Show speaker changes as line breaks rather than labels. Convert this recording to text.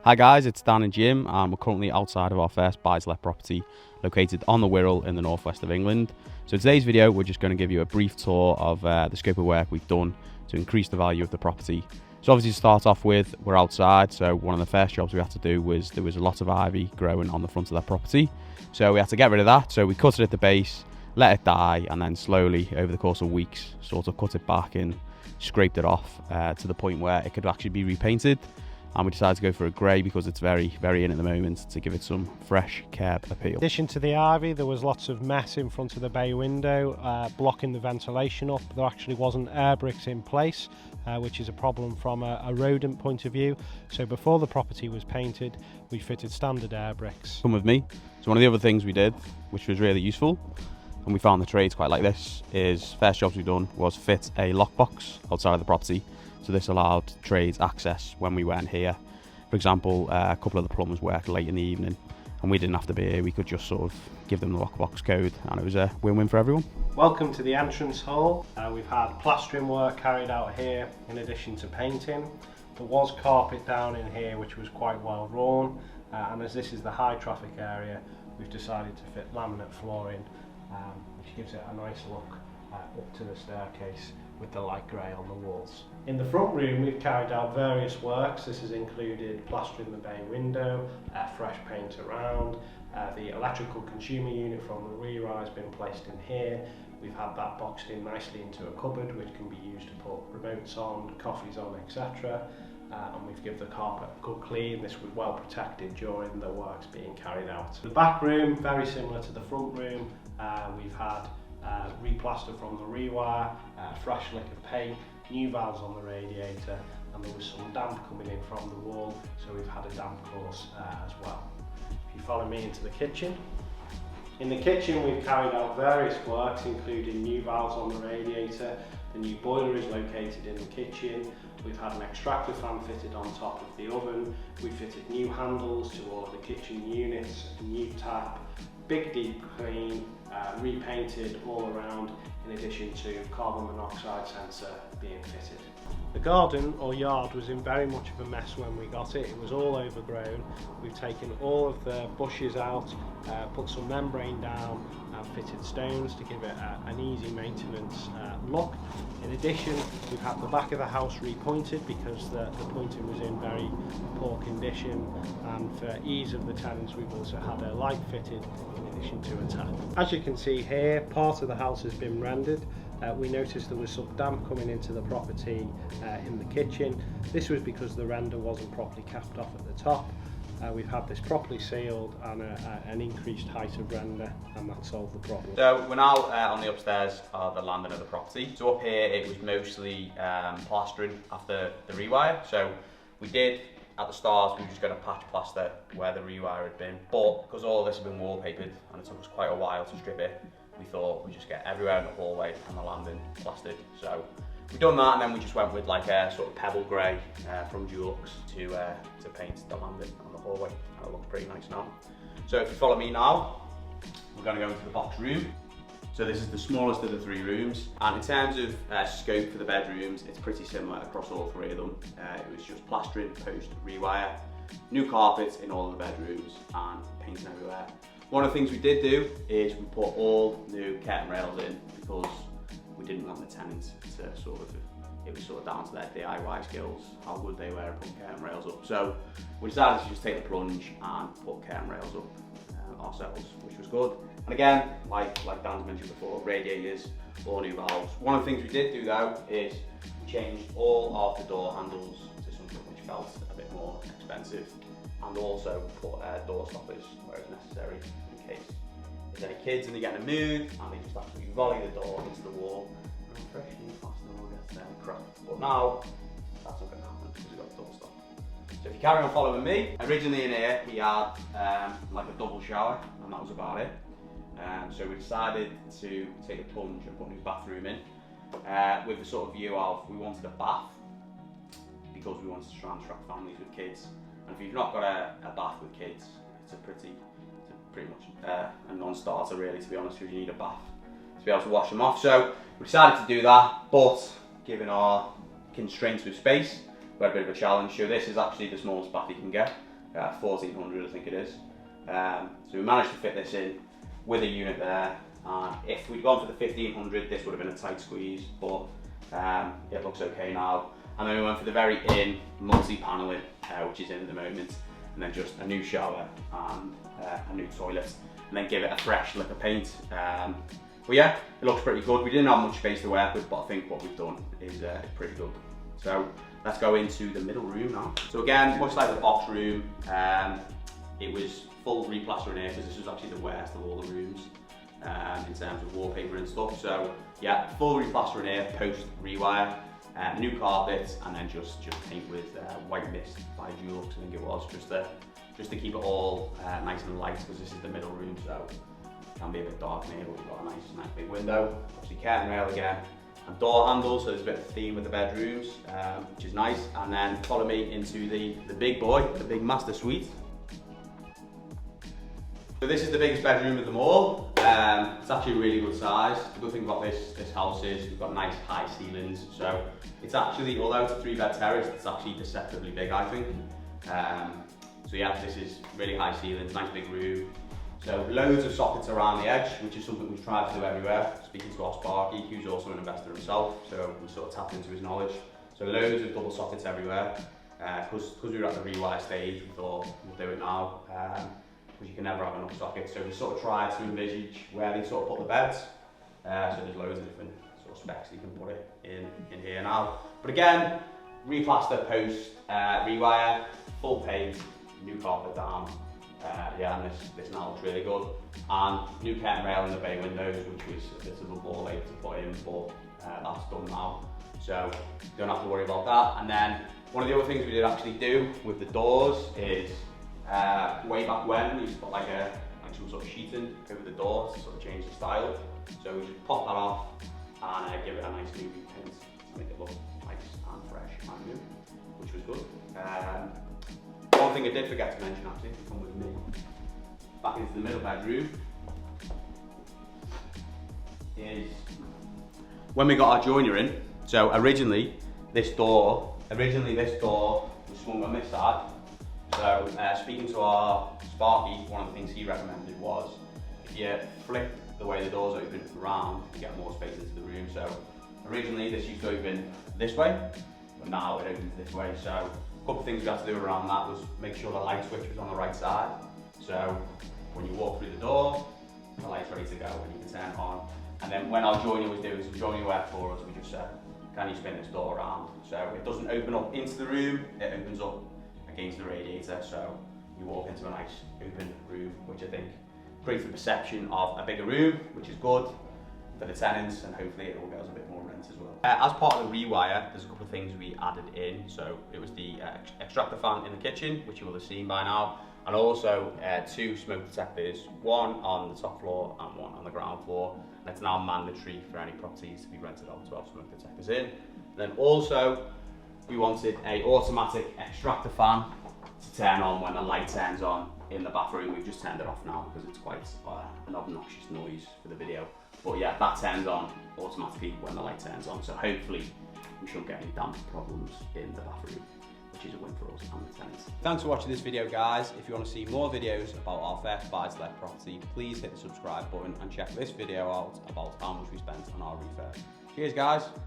Hi guys, it's Dan and Jim, and we're currently outside of our first buy-to-let property located on the Wirral in the northwest of England. So in today's video, we're just going to give you a brief tour of the scope of work we've done to increase the value of the property. So obviously to start off with, we're outside, so one of the first jobs we had to do was there was a lot of ivy growing on the front of that property. So we had to get rid of that, so we cut it at the base, let it die, and then slowly over the course of weeks sort of cut it back and scraped it off to the point where it could actually be repainted. And we decided to go for a grey because it's very in at the moment to give it some fresh kerb appeal.
In addition to the ivy, there was lots of mess in front of the bay window, blocking the ventilation up. There actually wasn't air bricks in place, which is a problem from a rodent point of view. So before the property was painted, we fitted standard air bricks.
Come with me. So one of the other things we did, which was really useful, and we found the trades quite like this, is first jobs we've done was fit a lockbox outside of the property. So this allowed trades access when we weren't here. For example, a couple of the plumbers worked late in the evening and we didn't have to be here. We could just sort of give them the lockbox code and it was a win-win for everyone.
Welcome to the entrance hall. We've had plastering work carried out here in addition to painting. There was carpet down in here which was quite well worn, and as this is the high traffic area, we've decided to fit laminate flooring, which gives it a nice look up to the staircase with the light grey on the walls. In the front room we've carried out various works. This has included plastering the bay window, fresh paint around, the electrical consumer unit from the re-rise has been placed in here. We've had that boxed in nicely into a cupboard which can be used to put remotes on, coffees on, etc. And we've given the carpet a good clean. This was well protected during the works being carried out. The back room, very similar to the front room. We've had replaster from the rewire, fresh lick of paint, new valves on the radiator, and there was some damp coming in from the wall, so we've had a damp course as well. If you follow me into the kitchen. In the kitchen we've carried out various works including new valves on the radiator. The new boiler is located in the kitchen. We've had an extractor fan fitted on top of the oven. We've fitted new handles to all of the kitchen units, a new tap, big deep clean, repainted all around, in addition to carbon monoxide sensor being fitted. The garden or yard was in very much of a mess when we got it. It was all overgrown. We've taken all of the bushes out, put some membrane down and fitted stones to give it an easy maintenance look. In addition, we've had the back of the house repointed because the pointing was in very poor condition, and for ease of the tenants we've also had a light fitted in addition to a tap. As you can see here, part of the house has been rendered. We noticed there was some damp coming into the property in the kitchen. This was because the render wasn't properly capped off at the top. We've had this properly sealed and an increased height of render, and that solved the problem.
So we're now on the upstairs of the landing of the property. So up here it was mostly plastering after the rewire. So we did, at the start, we were just going to patch plaster where the rewire had been. But because all of this had been wallpapered and it took us quite a while to strip it, we thought we'd just get everywhere in the hallway and the landing plastered. So we've done that, and then we just went with like a sort of pebble grey from Dulux to paint the landing on the hallway. And it looks pretty nice now. So if you follow me now, we're going to go into the box room. So this is the smallest of the three rooms, and in terms of scope for the bedrooms, it's pretty similar across all three of them. It was just plastering, post, rewire, new carpets in all of the bedrooms, and painting everywhere. One of the things we did do is we put all new curtain rails in because we didn't want the tenants to it was sort of down to their DIY skills, how good they were at putting curtain rails up. So we decided to just take the plunge and put curtain rails up ourselves, which was good. And again, like Dan's mentioned before, radiators, all new valves. One of the things we did do though is we changed all of the door handles to something which felt a bit more expensive, and also put door stoppers where it's necessary in case there's any kids and they get in a mood and they just absolutely volley the door into the wall and fresh new plaster all gets cracked. But now that's not going to happen because we've got the door stop. So if you carry on following me, originally in here he had like a double shower and that was about it. So we decided to take a plunge and put a new bathroom in with the sort of view of we wanted a bath because we wanted to try and attract families with kids. And if you've not got a bath with kids, it's pretty much a non-starter really, to be honest, because you need a bath to be able to wash them off. So we decided to do that, but given our constraints with space, we had a bit of a challenge. So this is actually the smallest bath you can get, 1400 I think it is. So we managed to fit this in with a unit there. If we'd gone for the 1500, this would have been a tight squeeze, but it looks okay now. And then we went for the very in multi-paneling, which is in at the moment, and then just a new shower and a new toilet, and then give it a fresh lick of paint. But yeah, it looks pretty good. We didn't have much space to work with, but I think what we've done is pretty good. So let's go into the middle room now. So again, much like the box room, it was full replastering here because this was actually the worst of all the rooms in terms of wallpaper and stuff. So yeah, full replastering here, post rewire, new carpet, and then just paint with white mist by Dulux, I think it was, just to keep it all nice and light, because this is the middle room, so it can be a bit dark in here, but we've got a nice big window. Obviously curtain rail again, and door handles, so there's a bit of theme with the bedrooms, which is nice. And then follow me into the big boy, the big master suite. So this is the biggest bedroom of them all. It's actually a really good size. The good thing about this house is we've got nice high ceilings, so it's actually, although it's a 3-bed terrace, it's actually deceptively big, I think. So yeah, this is really high ceilings, nice big room. So loads of sockets around the edge, which is something we've tried to do everywhere. Speaking to our Sparky, who's also an investor himself, so we sort of tapped into his knowledge. So loads of double sockets everywhere. Because we were at the rewire stage, we thought we'll do it now. Because you can never have enough sockets. So we sort of tried to envisage where they sort of put the beds. So there's loads of different sort of specs you can put it in here now. But again, replaster post, rewire, full paint, new carpet down. Yeah, and this now looks really good. And new curtain rail in the bay windows, which was a bit of a ball ache to put in, but that's done now. So don't have to worry about that. And then one of the other things we did actually do with the doors is way back when we used to put like some sort of sheeting over the door to sort of change the style. So we just pop that off and give it a nice new paint to make it look nice and fresh and new, which was good. One thing I did forget to mention actually, if you come with me, back into the middle bedroom, is when we got our joiner in. So originally this door was swung on this side. So speaking to our Sparky, one of the things he recommended was if you flip the way the doors open around, you get more space into the room. So originally this used to open this way, but now it opens this way. So a couple of things we had to do around that was make sure the light switch was on the right side. So when you walk through the door, the light's ready to go and you can turn it on. And then when our joiner was doing some joinery work for us, we just said, can you spin this door around? So it doesn't open up into the room, it opens up against the radiator. So you walk into a nice open room, which I think creates the perception of a bigger room, which is good for the tenants, and hopefully it will get us a bit more rent as well. As part of the rewire, there's a couple of things we added in. So it was the extractor fan in the kitchen, which you will have seen by now, and also 2 smoke detectors, one on the top floor and one on the ground floor. And it's now mandatory for any properties to be rented out to have smoke detectors in. And then also, we wanted an automatic extractor fan to turn on when the light turns on in the bathroom. We've just turned it off now because it's quite an obnoxious noise for the video. But yeah, that turns on automatically when the light turns on. So hopefully we shouldn't get any damp problems in the bathroom, which is a win for us and the tenants. Thanks for watching this video, guys. If you want to see more videos about our first buy-to-let property, please hit the subscribe button and check this video out about how much we spent on our refurb. Cheers, guys.